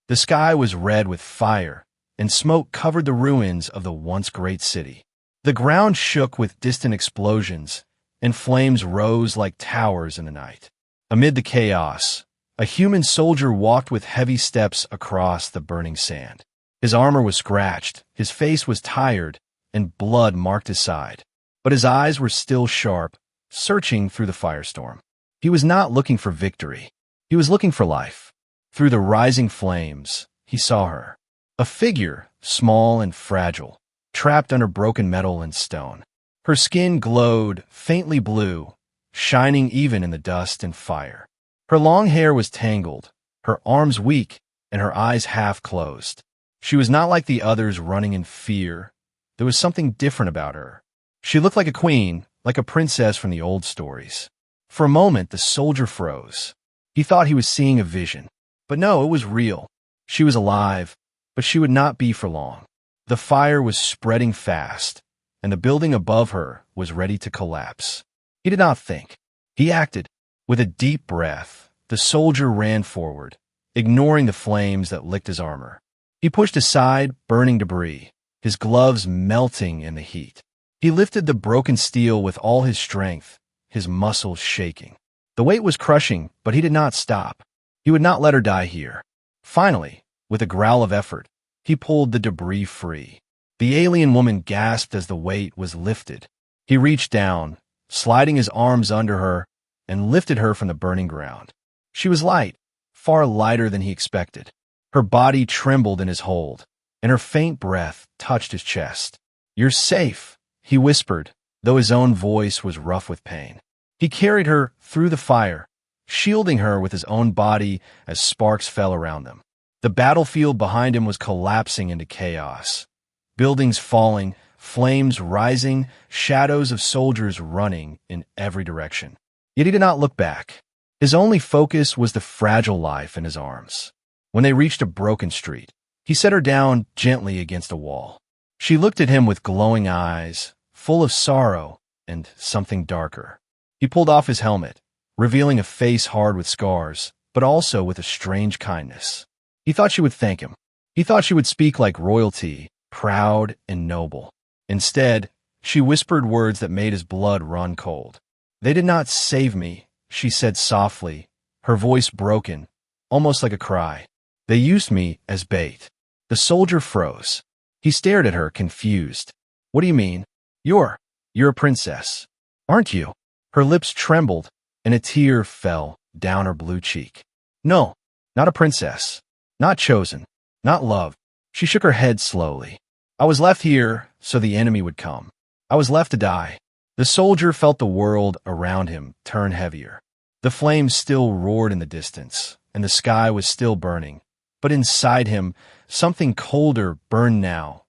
The sky was red with fire, and smoke covered the ruins of the once great city. The ground shook with distant explosions, and flames rose like towers in the night. Amid the chaos, a human soldier walked with heavy steps across the burning sand. His armor was scratched, his face was tired, and blood marked his side. But his eyes were still sharp, searching through the firestorm. He was not looking for victory. He was looking for life. Through the rising flames, he saw her. A figure, small and fragile, trapped under broken metal and stone. Her skin glowed faintly blue, shining even in the dust and fire. Her long hair was tangled, her arms weak, and her eyes half closed. She was not like the others running in fear. There was something different about her. She looked like a queen, like a princess from the old stories. For a moment, the soldier froze. He thought he was seeing a vision. But no, it was real. She was alive, but she would not be for long. The fire was spreading fast, and the building above her was ready to collapse. He did not think. He acted. With a deep breath, the soldier ran forward, ignoring the flames that licked his armor. He pushed aside burning debris, his gloves melting in the heat. He lifted the broken steel with all his strength, his muscles shaking. The weight was crushing, but he did not stop. He would not let her die here. Finally, with a growl of effort, he pulled the debris free. The alien woman gasped as the weight was lifted. He reached down, sliding his arms under her, and lifted her from the burning ground. She was light, far lighter than he expected. Her body trembled in his hold, and her faint breath touched his chest. "You're safe," he whispered, though his own voice was rough with pain. He carried her through the fire, shielding her with his own body as sparks fell around them. The battlefield behind him was collapsing into chaos. Buildings falling, flames rising, shadows of soldiers running in every direction. Yet he did not look back. His only focus was the fragile life in his arms. When they reached a broken street, he set her down gently against a wall. She looked at him with glowing eyes, full of sorrow and something darker. He pulled off his helmet, revealing a face hard with scars, but also with a strange kindness. He thought she would thank him. He thought she would speak like royalty, proud and noble. Instead, she whispered words that made his blood run cold. "They did not save me," she said softly, her voice broken, almost like a cry. "They used me as bait." The soldier froze. He stared at her, confused. "What do you mean? You're a princess, aren't you?" Her lips trembled, and a tear fell down her blue cheek. "No, not a princess. Not chosen. Not loved." She shook her head slowly. "I was left here so the enemy would come. I was left to die." The soldier felt the world around him turn heavier. The flames still roared in the distance, and the sky was still burning. But inside him, something colder burned now.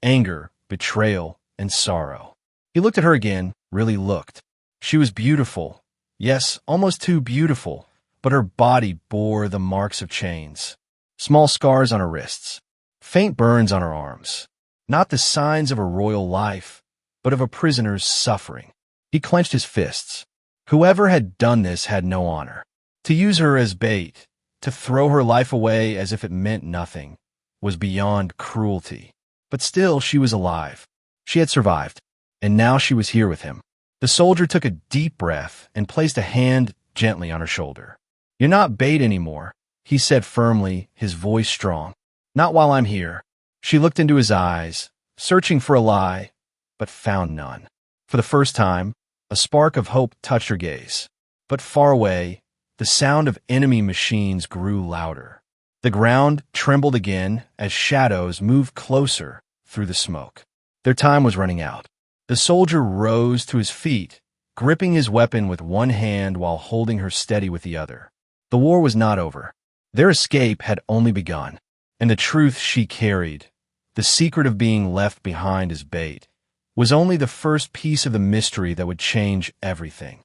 Anger, betrayal, and sorrow. He looked at her again, really looked. She was beautiful. Yes, almost too beautiful, but her body bore the marks of chains. Small scars on her wrists. Faint burns on her arms. Not the signs of a royal life, but of a prisoner's suffering. He clenched his fists. Whoever had done this had no honor. To use her as bait, to throw her life away as if it meant nothing, was beyond cruelty. But still she was alive. She had survived, and now she was here with him. The soldier took a deep breath and placed a hand gently on her shoulder. "You're not bait anymore," he said firmly, his voice strong. "Not while I'm here." She looked into his eyes, searching for a lie, but found none. For the first time, a spark of hope touched her gaze. But far away, the sound of enemy machines grew louder. The ground trembled again as shadows moved closer through the smoke. Their time was running out. The soldier rose to his feet, gripping his weapon with one hand while holding her steady with the other. The war was not over. Their escape had only begun, and the truth she carried, the secret of being left behind as bait, was only the first piece of the mystery that would change everything.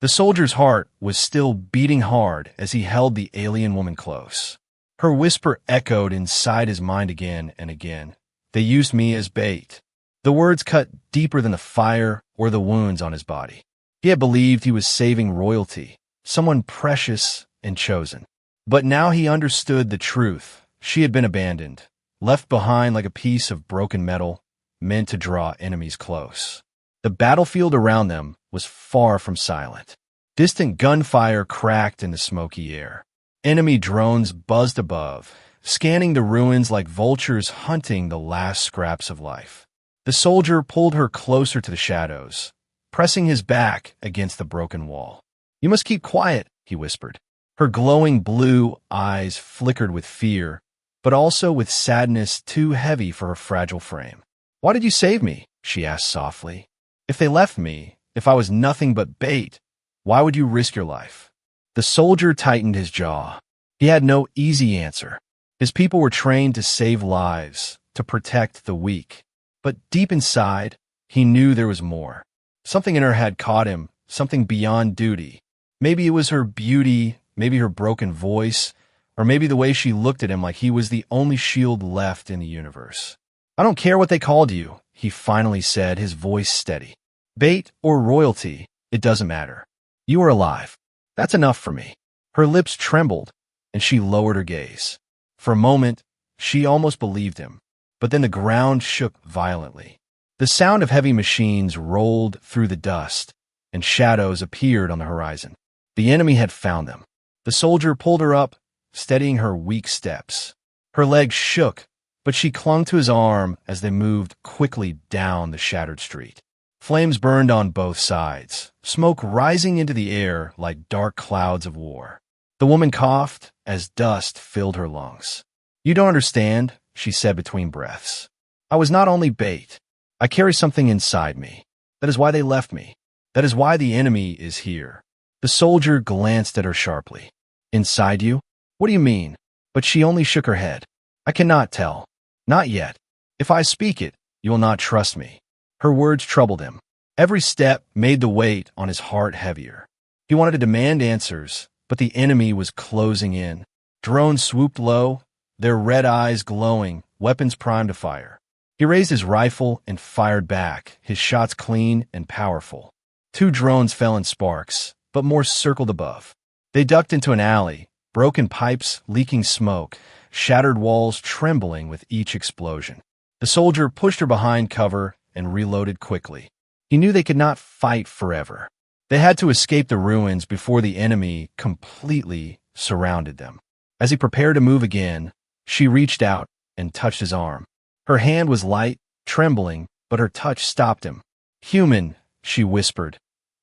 The soldier's heart was still beating hard as he held the alien woman close. Her whisper echoed inside his mind again and again. "They used me as bait." The words cut deeper than the fire or the wounds on his body. He had believed he was saving royalty, someone precious and chosen. But now he understood the truth. She had been abandoned, left behind like a piece of broken metal, meant to draw enemies close. The battlefield around them was far from silent. Distant gunfire cracked in the smoky air. Enemy drones buzzed above, scanning the ruins like vultures hunting the last scraps of life. The soldier pulled her closer to the shadows, pressing his back against the broken wall. "You must keep quiet," he whispered. Her glowing blue eyes flickered with fear, but also with sadness too heavy for her fragile frame. "Why did you save me?" she asked softly. "If they left me, if I was nothing but bait, why would you risk your life?" The soldier tightened his jaw. He had no easy answer. His people were trained to save lives, to protect the weak. But deep inside, he knew there was more. Something in her had caught him, something beyond duty. Maybe it was her beauty, maybe her broken voice, or maybe the way she looked at him like he was the only shield left in the universe. "I don't care what they called you," he finally said, his voice steady. "Bait or royalty, it doesn't matter. You are alive. That's enough for me." Her lips trembled, and she lowered her gaze. For a moment, she almost believed him, but then the ground shook violently. The sound of heavy machines rolled through the dust, and shadows appeared on the horizon. The enemy had found them. The soldier pulled her up, steadying her weak steps. Her legs shook, but she clung to his arm as they moved quickly down the shattered street. Flames burned on both sides, smoke rising into the air like dark clouds of war. The woman coughed as dust filled her lungs. "You don't understand," she said between breaths. "I was not only bait. I carry something inside me. That is why they left me. That is why the enemy is here." The soldier glanced at her sharply. "Inside you? What do you mean?" But she only shook her head. "I cannot tell. Not yet. If I speak it, you will not trust me." Her words troubled him. Every step made the weight on his heart heavier. He wanted to demand answers, but the enemy was closing in. Drones swooped low, their red eyes glowing, weapons primed to fire. He raised his rifle and fired back, his shots clean and powerful. 2 drones fell in sparks, but more circled above. They ducked into an alley, broken pipes leaking smoke, shattered walls trembling with each explosion. The soldier pushed her behind cover and reloaded quickly. He knew they could not fight forever. They had to escape the ruins before the enemy completely surrounded them. As he prepared to move again, she reached out and touched his arm. Her hand was light, trembling, but her touch stopped him. "Human," she whispered,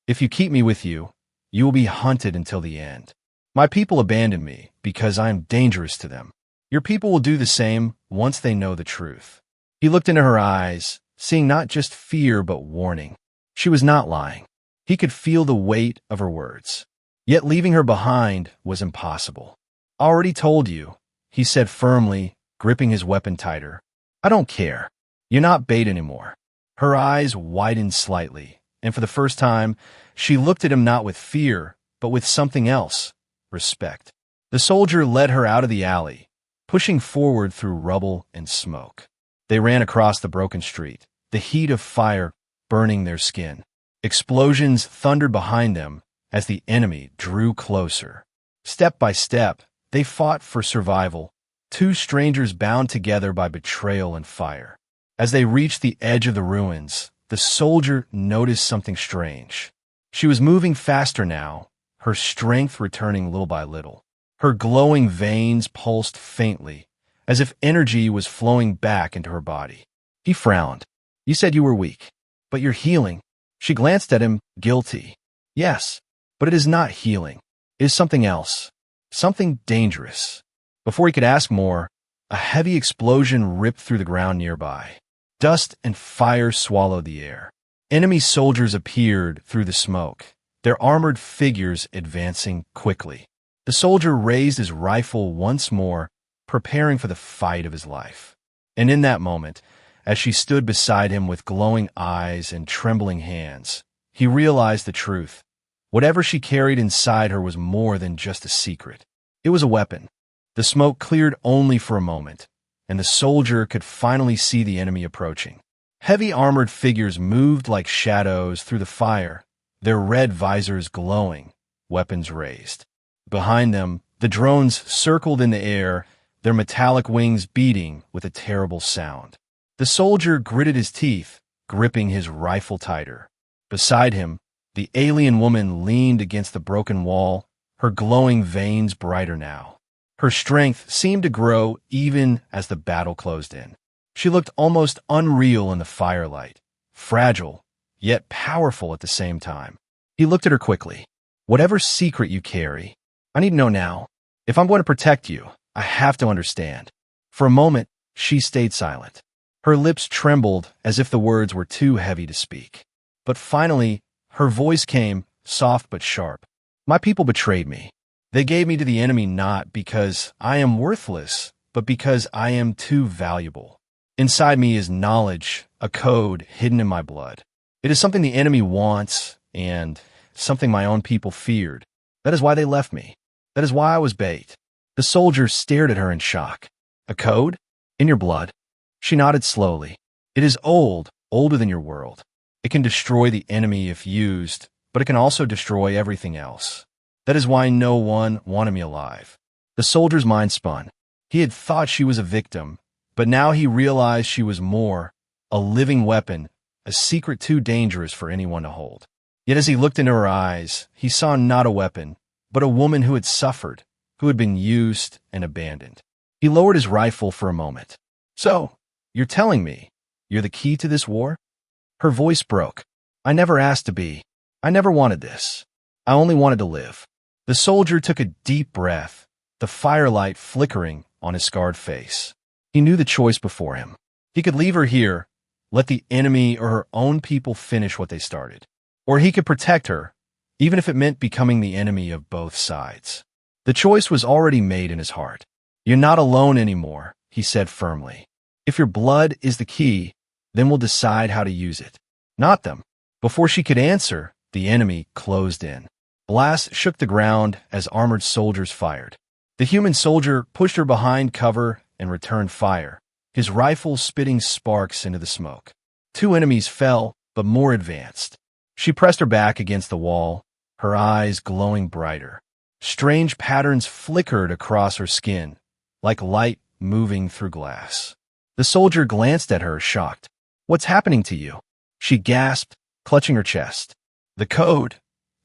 "if you keep me with you, you will be hunted until the end. My people abandoned me because I am dangerous to them. Your people will do the same once they know the truth." He looked into her eyes, seeing not just fear but warning. She was not lying. He could feel the weight of her words. Yet leaving her behind was impossible. "I already told you," he said firmly, gripping his weapon tighter. "I don't care. You're not bait anymore." Her eyes widened slightly, and for the first time, she looked at him not with fear, but with something else, respect. The soldier led her out of the alley, pushing forward through rubble and smoke. They ran across the broken street, the heat of fire burning their skin. Explosions thundered behind them as the enemy drew closer. Step by step, they fought for survival, 2 strangers bound together by betrayal and fire. As they reached the edge of the ruins, the soldier noticed something strange. She was moving faster now, her strength returning little by little. Her glowing veins pulsed faintly, as if energy was flowing back into her body. He frowned. "You said you were weak, but you're healing." She glanced at him, guilty. "Yes, but it is not healing. It is something else. Something dangerous." Before he could ask more, a heavy explosion ripped through the ground nearby. Dust and fire swallowed the air. Enemy soldiers appeared through the smoke, their armored figures advancing quickly. The soldier raised his rifle once more, preparing for the fight of his life. And in that moment, as she stood beside him with glowing eyes and trembling hands, he realized the truth. Whatever she carried inside her was more than just a secret. It was a weapon. The smoke cleared only for a moment, and the soldier could finally see the enemy approaching. Heavy armored figures moved like shadows through the fire, their red visors glowing, weapons raised. Behind them, the drones circled in the air, their metallic wings beating with a terrible sound. The soldier gritted his teeth, gripping his rifle tighter. Beside him, the alien woman leaned against the broken wall, her glowing veins brighter now. Her strength seemed to grow even as the battle closed in. She looked almost unreal in the firelight, fragile, yet powerful at the same time. He looked at her quickly. Whatever secret you carry, I need to know now. If I'm going to protect you, I have to understand. For a moment, she stayed silent. Her lips trembled as if the words were too heavy to speak. But finally, her voice came, soft but sharp. My people betrayed me. They gave me to the enemy not because I am worthless, but because I am too valuable. Inside me is knowledge, a code hidden in my blood. It is something the enemy wants and something my own people feared. That is why they left me. That is why I was bait. The soldier stared at her in shock. A code? In your blood? She nodded slowly. It is old, older than your world. It can destroy the enemy if used, but it can also destroy everything else. That is why no one wanted me alive. The soldier's mind spun. He had thought she was a victim, but now he realized she was more, a living weapon, a secret too dangerous for anyone to hold. Yet as he looked into her eyes, he saw not a weapon, but a woman who had suffered, who had been used and abandoned. He lowered his rifle for a moment. So, you're telling me you're the key to this war? Her voice broke. I never asked to be. I never wanted this. I only wanted to live. The soldier took a deep breath, the firelight flickering on his scarred face. He knew the choice before him. He could leave her here, let the enemy or her own people finish what they started. Or he could protect her, even if it meant becoming the enemy of both sides. The choice was already made in his heart. You're not alone anymore, he said firmly. If your blood is the key, then we'll decide how to use it. Not them. Before she could answer, the enemy closed in. Blasts shook the ground as armored soldiers fired. The human soldier pushed her behind cover and returned fire, his rifle spitting sparks into the smoke. Two enemies fell, but more advanced. She pressed her back against the wall, her eyes glowing brighter. Strange patterns flickered across her skin, like light moving through glass. The soldier glanced at her, shocked. What's happening to you? She gasped, clutching her chest. The code.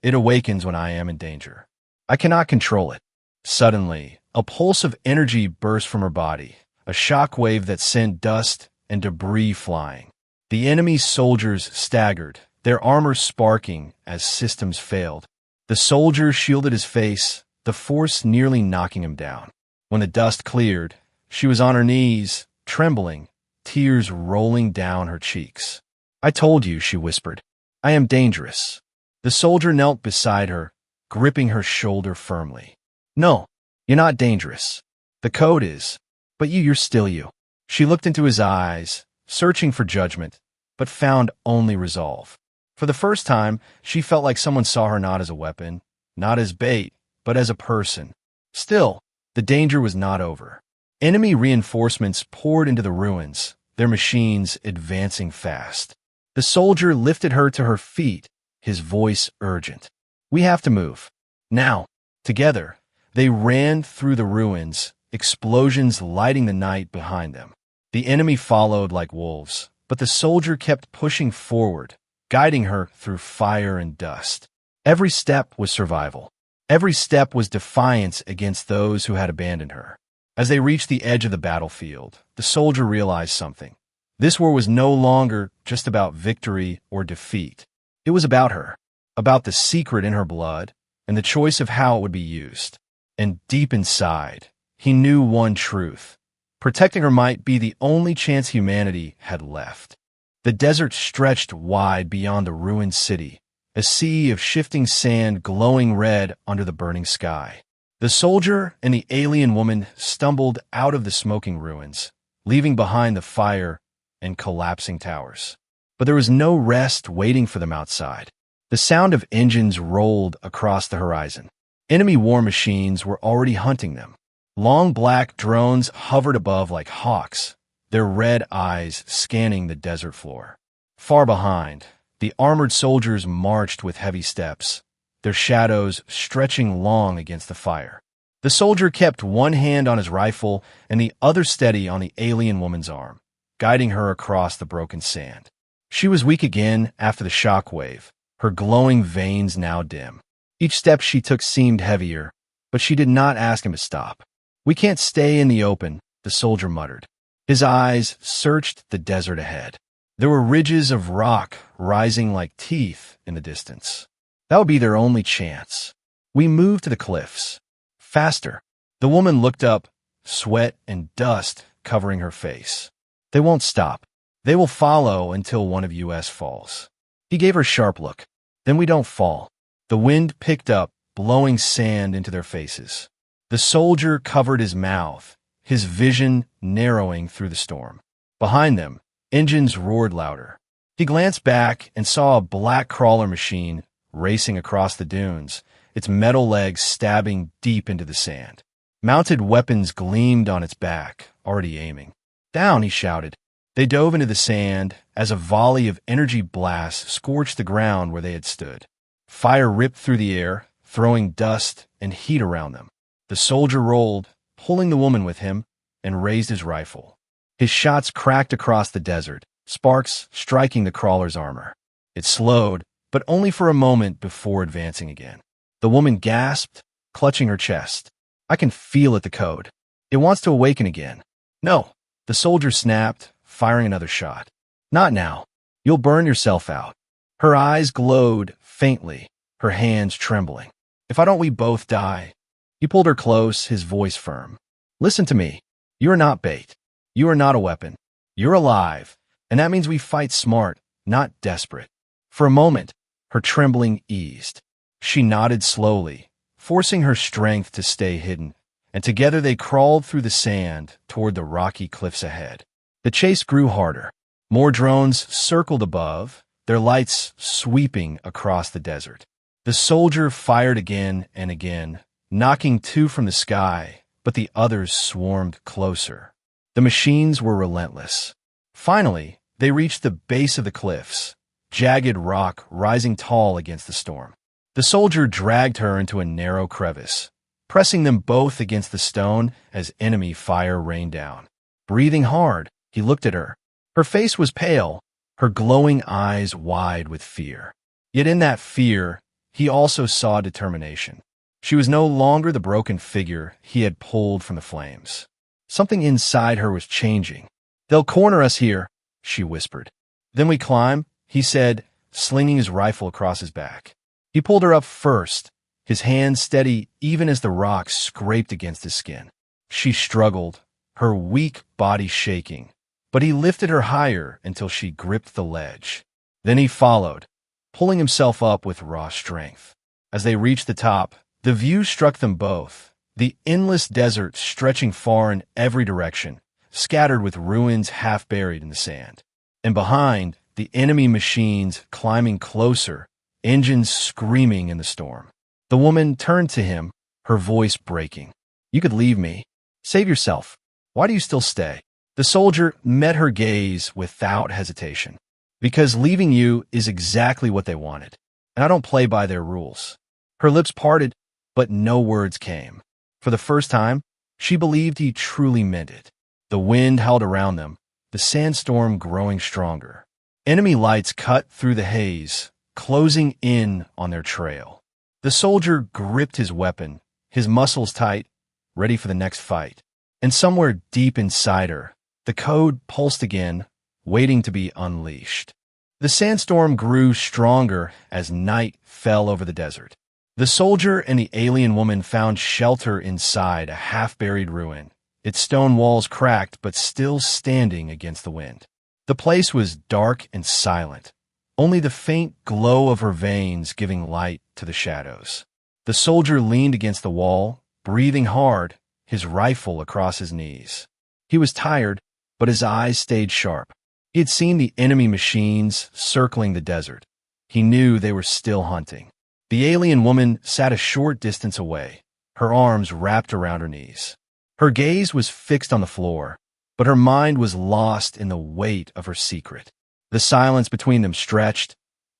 It awakens when I am in danger. I cannot control it. Suddenly, a pulse of energy burst from her body, a shock wave that sent dust and debris flying. The enemy's soldiers staggered, their armor sparking as systems failed. The soldier shielded his face, the force nearly knocking him down. When the dust cleared, she was on her knees, trembling, tears rolling down her cheeks. I told you, she whispered. I am dangerous. The soldier knelt beside her, gripping her shoulder firmly. No, you're not dangerous. The code is, but you're still you. She looked into his eyes, searching for judgment, but found only resolve. For the first time, she felt like someone saw her not as a weapon, not as bait, but as a person. Still, the danger was not over. Enemy reinforcements poured into the ruins, their machines advancing fast. The soldier lifted her to her feet, his voice urgent. We have to move. Now. Together, they ran through the ruins, explosions lighting the night behind them. The enemy followed like wolves, but the soldier kept pushing forward, guiding her through fire and dust. Every step was survival. Every step was defiance against those who had abandoned her. As they reached the edge of the battlefield, the soldier realized something. This war was no longer just about victory or defeat. It was about her, about the secret in her blood, and the choice of how it would be used. And deep inside, he knew one truth. Protecting her might be the only chance humanity had left. The desert stretched wide beyond the ruined city, a sea of shifting sand glowing red under the burning sky. The soldier and the alien woman stumbled out of the smoking ruins, leaving behind the fire and collapsing towers. But there was no rest waiting for them outside. The sound of engines rolled across the horizon. Enemy war machines were already hunting them. Long black drones hovered above like hawks, their red eyes scanning the desert floor. Far behind, the armored soldiers marched with heavy steps, their shadows stretching long against the fire. The soldier kept one hand on his rifle and the other steady on the alien woman's arm, guiding her across the broken sand. She was weak again after the shock wave, her glowing veins now dim. Each step she took seemed heavier, but she did not ask him to stop. "We can't stay in the open," the soldier muttered. His eyes searched the desert ahead. There were ridges of rock rising like teeth in the distance. That would be their only chance. We moved to the cliffs. Faster. The woman looked up, sweat and dust covering her face. "They won't stop. They will follow until one of us falls." He gave her a sharp look. "Then we don't fall." The wind picked up, blowing sand into their faces. The soldier covered his mouth, his vision narrowing through the storm. Behind them, engines roared louder. He glanced back and saw a black crawler machine racing across the dunes, its metal legs stabbing deep into the sand. Mounted weapons gleamed on its back, already aiming. "Down!" he shouted. They dove into the sand as a volley of energy blasts scorched the ground where they had stood. Fire ripped through the air, throwing dust and heat around them. The soldier rolled, pulling the woman with him, and raised his rifle. His shots cracked across the desert, sparks striking the crawler's armor. It slowed, but only for a moment before advancing again. The woman gasped, clutching her chest. "I can feel it, the code. It wants to awaken again." "No," the soldier snapped, firing another shot. "Not now. You'll burn yourself out." Her eyes glowed faintly, her hands trembling. "If I don't, we both die." He pulled her close, his voice firm. "Listen to me. You are not bait. You are not a weapon. You're alive, and that means we fight smart, not desperate." For a moment, her trembling eased. She nodded slowly, forcing her strength to stay hidden, and together they crawled through the sand toward the rocky cliffs ahead. The chase grew harder. More drones circled above, their lights sweeping across the desert. The soldier fired again and again, knocking two from the sky, but the others swarmed closer. The machines were relentless. Finally, they reached the base of the cliffs, jagged rock rising tall against the storm. The soldier dragged her into a narrow crevice, pressing them both against the stone as enemy fire rained down. Breathing hard, he looked at her. Her face was pale, her glowing eyes wide with fear. Yet in that fear, he also saw determination. She was no longer the broken figure he had pulled from the flames. Something inside her was changing. "They'll corner us here," she whispered. "Then we climb," he said, slinging his rifle across his back. He pulled her up first, his hand steady even as the rocks scraped against his skin. She struggled, her weak body shaking, but he lifted her higher until she gripped the ledge. Then he followed, pulling himself up with raw strength. As they reached the top, the view struck them both, the endless desert stretching far in every direction, scattered with ruins half buried in the sand. And behind, the enemy machines climbing closer, engines screaming in the storm. The woman turned to him, her voice breaking. "You could leave me. Save yourself. Why do you still stay?" The soldier met her gaze without hesitation. "Because leaving you is exactly what they wanted, and I don't play by their rules." Her lips parted, but no words came. For the first time, she believed he truly meant it. The wind howled around them, the sandstorm growing stronger. Enemy lights cut through the haze, closing in on their trail. The soldier gripped his weapon, his muscles tight, ready for the next fight. And somewhere deep inside her, the code pulsed again, waiting to be unleashed. The sandstorm grew stronger as night fell over the desert. The soldier and the alien woman found shelter inside a half-buried ruin, its stone walls cracked but still standing against the wind. The place was dark and silent, only the faint glow of her veins giving light to the shadows. The soldier leaned against the wall, breathing hard, his rifle across his knees. He was tired, but his eyes stayed sharp. He had seen the enemy machines circling the desert. He knew they were still hunting. The alien woman sat a short distance away, her arms wrapped around her knees. Her gaze was fixed on the floor, but her mind was lost in the weight of her secret. The silence between them stretched,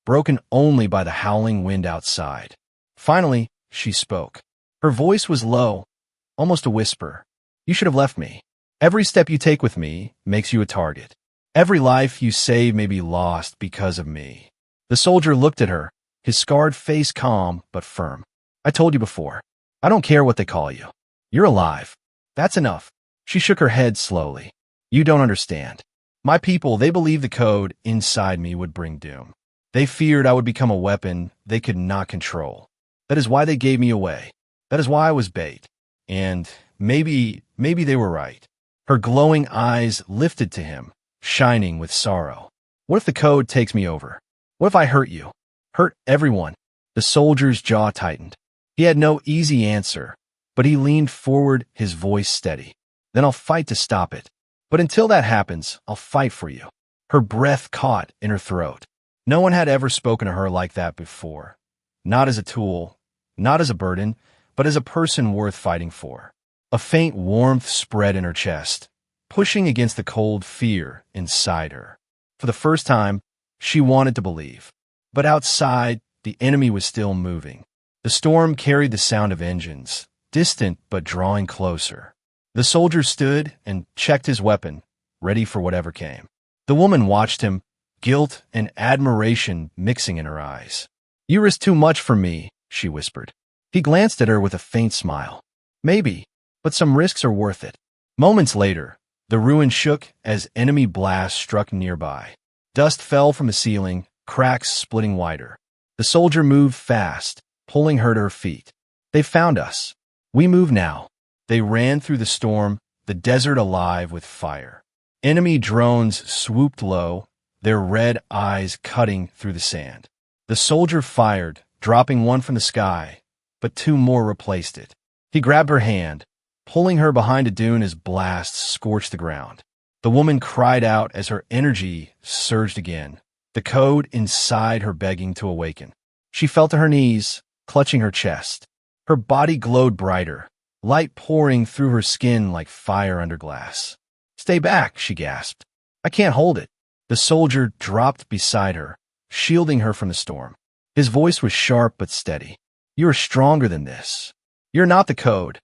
broken only by the howling wind outside. Finally, she spoke. Her voice was low, almost a whisper. You should have left me. Every step you take with me makes you a target. Every life you save may be lost because of me. The soldier looked at her, his scarred face calm but firm. I told you before. I don't care what they call you. You're alive. That's enough. She shook her head slowly. You don't understand. My people, they believed the code inside me would bring doom. They feared I would become a weapon they could not control. That is why they gave me away. That is why I was bait. And maybe they were right. Her glowing eyes lifted to him, shining with sorrow. What if the code takes me over? What if I hurt you? Hurt everyone? The soldier's jaw tightened. He had no easy answer, but he leaned forward, his voice steady. Then I'll fight to stop it. But until that happens, I'll fight for you. Her breath caught in her throat. No one had ever spoken to her like that before. Not as a tool, not as a burden, but as a person worth fighting for. A faint warmth spread in her chest, pushing against the cold fear inside her. For the first time, she wanted to believe. But outside, the enemy was still moving. The storm carried the sound of engines, distant but drawing closer. The soldier stood and checked his weapon, ready for whatever came. The woman watched him, guilt and admiration mixing in her eyes. You risk too much for me, she whispered. He glanced at her with a faint smile. Maybe, but some risks are worth it. Moments later, the ruin shook as enemy blasts struck nearby. Dust fell from the ceiling, cracks splitting wider. The soldier moved fast, pulling her to her feet. They found us. We move now. They ran through the storm, the desert alive with fire. Enemy drones swooped low, their red eyes cutting through the sand. The soldier fired, dropping one from the sky, but two more replaced it. He grabbed her hand, pulling her behind a dune as blasts scorched the ground. The woman cried out as her energy surged again, the code inside her begging to awaken. She fell to her knees, clutching her chest. Her body glowed brighter, light pouring through her skin like fire under glass. Stay back, she gasped. I can't hold it. The soldier dropped beside her, shielding her from the storm. His voice was sharp but steady. You are stronger than this. You're not the code.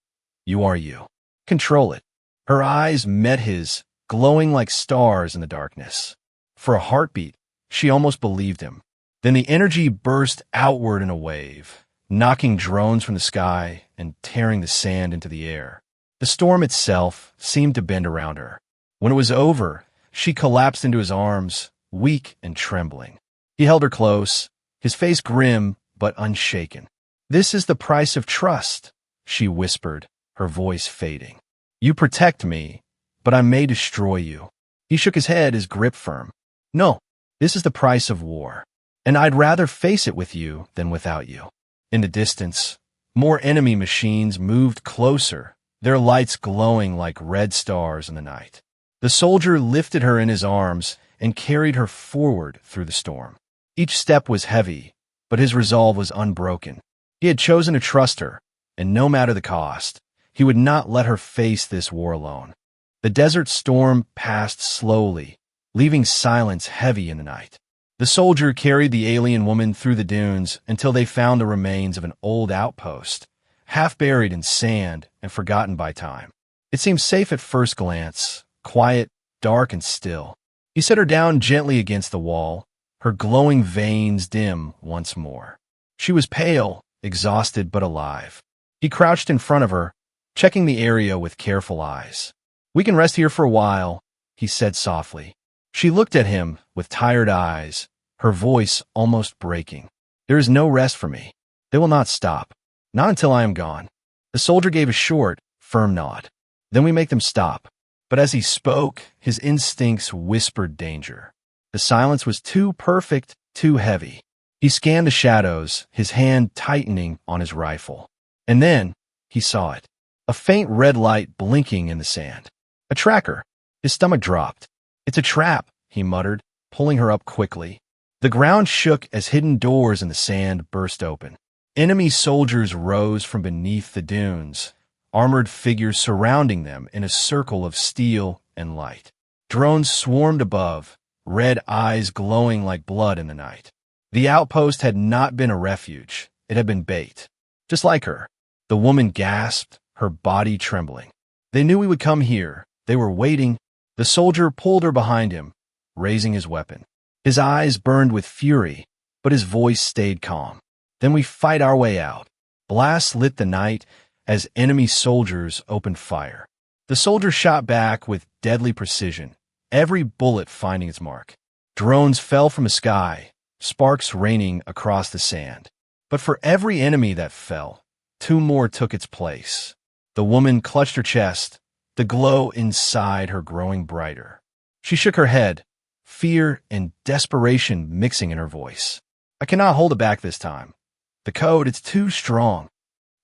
You are you. Control it. Her eyes met his, glowing like stars in the darkness. For a heartbeat, she almost believed him. Then the energy burst outward in a wave, knocking drones from the sky and tearing the sand into the air. The storm itself seemed to bend around her. When it was over, she collapsed into his arms, weak and trembling. He held her close, his face grim but unshaken. This is the price of trust, she whispered, her voice fading. You protect me, but I may destroy you. He shook his head, his grip firm. No, this is the price of war, and I'd rather face it with you than without you. In the distance, more enemy machines moved closer, their lights glowing like red stars in the night. The soldier lifted her in his arms and carried her forward through the storm. Each step was heavy, but his resolve was unbroken. He had chosen to trust her, and no matter the cost, he would not let her face this war alone. The desert storm passed slowly, leaving silence heavy in the night. The soldier carried the alien woman through the dunes until they found the remains of an old outpost, half buried in sand and forgotten by time. It seemed safe at first glance, quiet, dark, and still. He set her down gently against the wall, her glowing veins dim once more. She was pale, exhausted but alive. He crouched in front of her, checking the area with careful eyes. We can rest here for a while, he said softly. She looked at him with tired eyes, her voice almost breaking. There is no rest for me. They will not stop. Not until I am gone. The soldier gave a short, firm nod. Then we make them stop. But as he spoke, his instincts whispered danger. The silence was too perfect, too heavy. He scanned the shadows, his hand tightening on his rifle. And then, he saw it. A faint red light blinking in the sand. A tracker. His stomach dropped. It's a trap, he muttered, pulling her up quickly. The ground shook as hidden doors in the sand burst open. Enemy soldiers rose from beneath the dunes, armored figures surrounding them in a circle of steel and light. Drones swarmed above, red eyes glowing like blood in the night. The outpost had not been a refuge. It had been bait. Just like her. The woman gasped, her body trembling. They knew we would come here. They were waiting. The soldier pulled her behind him, raising his weapon. His eyes burned with fury, but his voice stayed calm. Then we fight our way out. Blasts lit the night as enemy soldiers opened fire. The soldier shot back with deadly precision, every bullet finding its mark. Drones fell from the sky, sparks raining across the sand. But for every enemy that fell, 2 more took its place. The woman clutched her chest, the glow inside her growing brighter. She shook her head, fear and desperation mixing in her voice. I cannot hold it back this time. The code, it's too strong.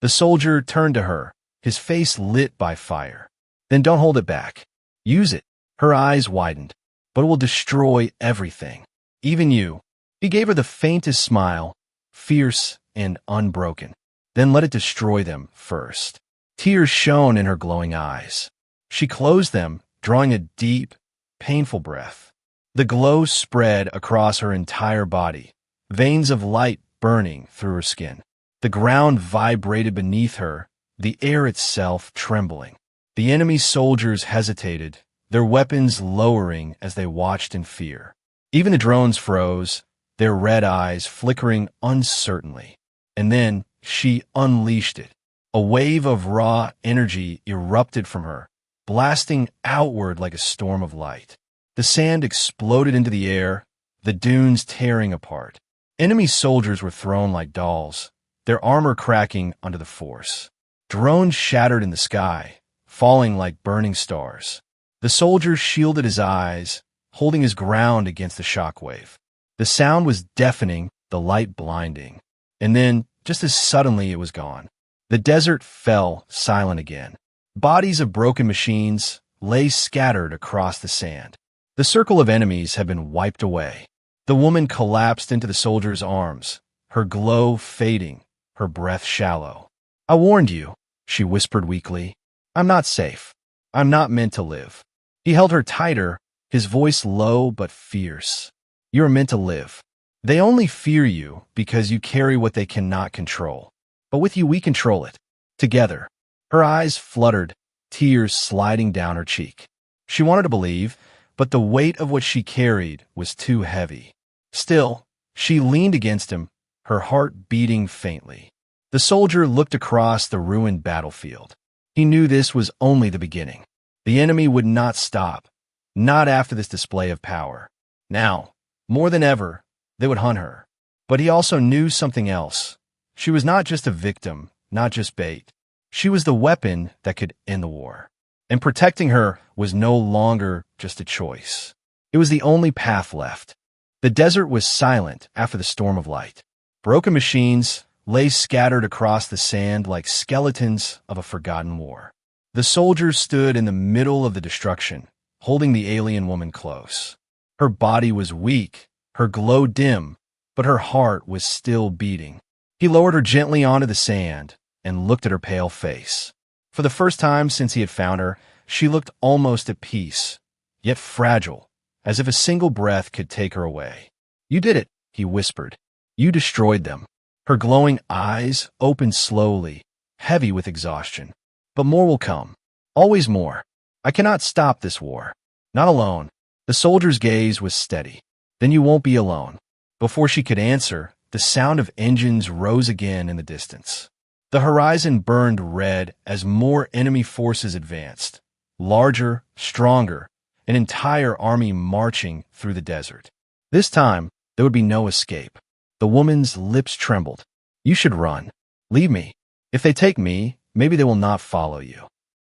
The soldier turned to her, his face lit by fire. Then don't hold it back. Use it. Her eyes widened. But it will destroy everything. Even you. He gave her the faintest smile, fierce and unbroken. Then let it destroy them first. Tears shone in her glowing eyes. She closed them, drawing a deep, painful breath. The glow spread across her entire body, veins of light burning through her skin. The ground vibrated beneath her, the air itself trembling. The enemy soldiers hesitated, their weapons lowering as they watched in fear. Even the drones froze, their red eyes flickering uncertainly. And then she unleashed it. A wave of raw energy erupted from her, blasting outward like a storm of light. The sand exploded into the air, the dunes tearing apart. Enemy soldiers were thrown like dolls, their armor cracking under the force. Drones shattered in the sky, falling like burning stars. The soldier shielded his eyes, holding his ground against the shockwave. The sound was deafening, the light blinding. And then, just as suddenly, it was gone. The desert fell silent again. Bodies of broken machines lay scattered across the sand. The circle of enemies had been wiped away. The woman collapsed into the soldier's arms, her glow fading, her breath shallow. I warned you, she whispered weakly. I'm not safe. I'm not meant to live. He held her tighter, his voice low but fierce. You're meant to live. They only fear you because you carry what they cannot control. But with you, we control it. Together. Her eyes fluttered, tears sliding down her cheek. She wanted to believe, but the weight of what she carried was too heavy. Still, she leaned against him, her heart beating faintly. The soldier looked across the ruined battlefield. He knew this was only the beginning. The enemy would not stop, not after this display of power. Now, more than ever, they would hunt her. But he also knew something else. She was not just a victim, not just bait. She was the weapon that could end the war. And protecting her was no longer just a choice. It was the only path left. The desert was silent after the storm of light. Broken machines lay scattered across the sand like skeletons of a forgotten war. The soldiers stood in the middle of the destruction, holding the alien woman close. Her body was weak, her glow dim, but her heart was still beating. He lowered her gently onto the sand and looked at her pale face. For the first time since he had found her, she looked almost at peace, yet fragile, as if a single breath could take her away. You did it, he whispered. You destroyed them. Her glowing eyes opened slowly, heavy with exhaustion. But more will come. Always more. I cannot stop this war. Not alone. The soldier's gaze was steady. Then you won't be alone. Before she could answer, the sound of engines rose again in the distance. The horizon burned red as more enemy forces advanced. Larger, stronger, an entire army marching through the desert. This time, there would be no escape. The woman's lips trembled. You should run. Leave me. If they take me, maybe they will not follow you.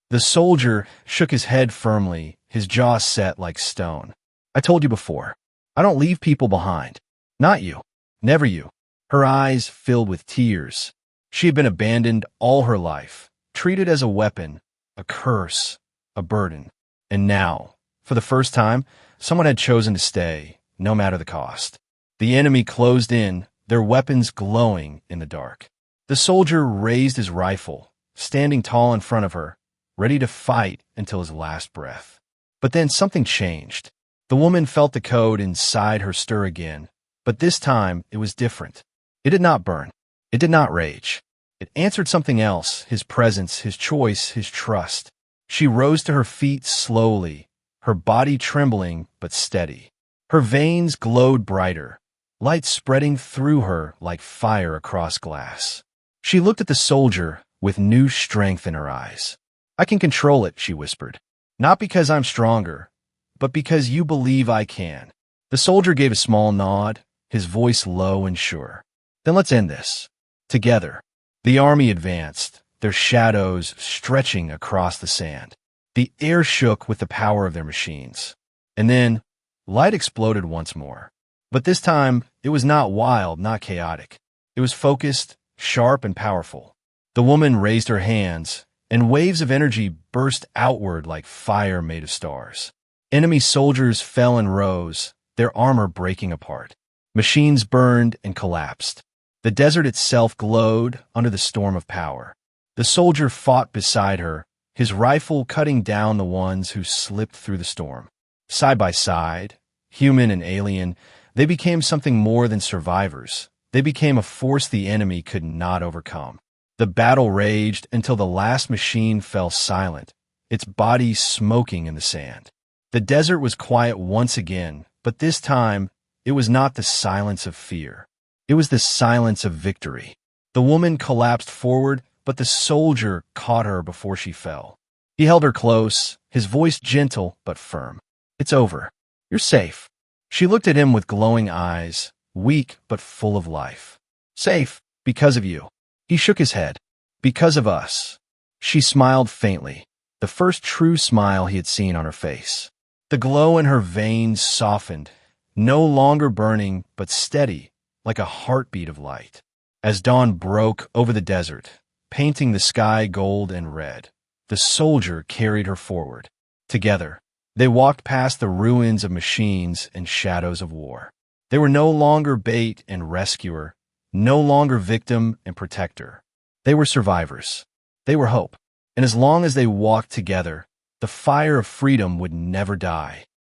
The soldier shook his head firmly, his jaw set like stone. I told you before. I don't leave people behind. Not you. Never you. Her eyes filled with tears. She had been abandoned all her life, treated as a weapon, a curse, a burden. And now, for the first time, someone had chosen to stay, no matter the cost. The enemy closed in, their weapons glowing in the dark. The soldier raised his rifle, standing tall in front of her, ready to fight until his last breath. But then something changed. The woman felt the code inside her stir again, but this time it was different. It did not burn. It did not rage. It answered something else, his presence, his choice, his trust. She rose to her feet slowly, her body trembling but steady. Her veins glowed brighter, light spreading through her like fire across glass. She looked at the soldier with new strength in her eyes. "I can control it," she whispered. "Not because I'm stronger, but because you believe I can." The soldier gave a small nod, his voice low and sure. "Then let's end this. Together." The army advanced, their shadows stretching across the sand. The air shook with the power of their machines. And then, light exploded once more. But this time, it was not wild, not chaotic. It was focused, sharp, and powerful. The woman raised her hands, and waves of energy burst outward like fire made of stars. Enemy soldiers fell and rose, their armor breaking apart. Machines burned and collapsed. The desert itself glowed under the storm of power. The soldier fought beside her, his rifle cutting down the ones who slipped through the storm. Side by side, human and alien, they became something more than survivors. They became a force the enemy could not overcome. The battle raged until the last machine fell silent, its body smoking in the sand. The desert was quiet once again, but this time, it was not the silence of fear. It was the silence of victory. The woman collapsed forward, but the soldier caught her before she fell. He held her close, his voice gentle but firm. "It's over. You're safe." She looked at him with glowing eyes, weak but full of life. "Safe, because of you." He shook his head. "Because of us." She smiled faintly, the first true smile he had seen on her face. The glow in her veins softened, no longer burning but steady, like a heartbeat of light. As dawn broke over the desert, painting the sky gold and red, the soldier carried her forward. Together, they walked past the ruins of machines and shadows of war. They were no longer bait and rescuer, no longer victim and protector. They were survivors. They were hope. And as long as they walked together, the fire of freedom would never die.